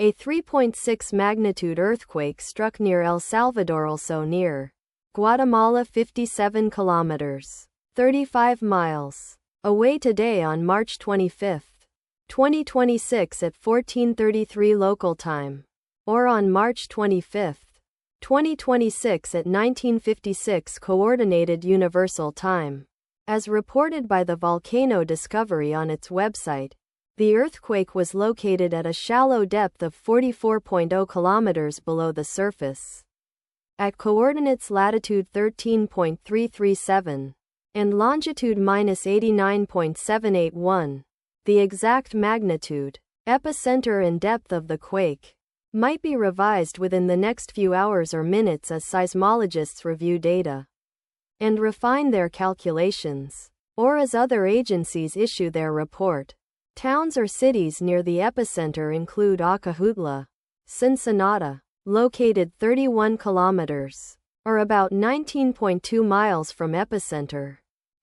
A 3.6 magnitude earthquake struck near El Salvadoralso near Guatemala, 57 kilometers, 35 miles away today on March 25, 2026 at 14:33 local time, or on March 25, 2026 at 1956 Coordinated Universal Time. As reported by the Volcano Discovery on its website, the earthquake was located at a shallow depth of 44.0 kilometers below the surface, at coordinates latitude 13.337 and longitude -89.781. The exact magnitude, epicenter and depth of the quake might be revised within the next few hours or minutes as seismologists review data and refine their calculations, or as other agencies issue their report. Towns or cities near the epicenter include Acajutla, Sonsonate, located 31 kilometers, or about 19.2 miles from epicenter.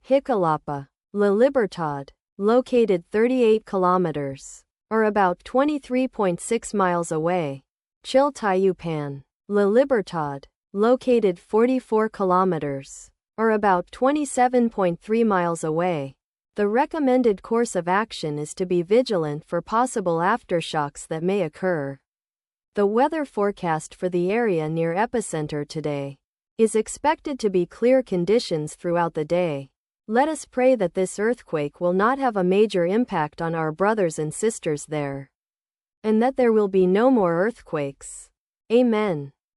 Jicalapa, Libertad, located 38 kilometers, or about 23.6 miles away. Chiltiupán, Libertad, located 44 kilometers, or about 27.3 miles away. The recommended course of action is to be vigilant for possible aftershocks that may occur. The weather forecast for the area near epicenter today is expected to be clear conditions throughout the day. Let us pray that this earthquake will not have a major impact on our brothers and sisters there, and that there will be no more earthquakes. Amen.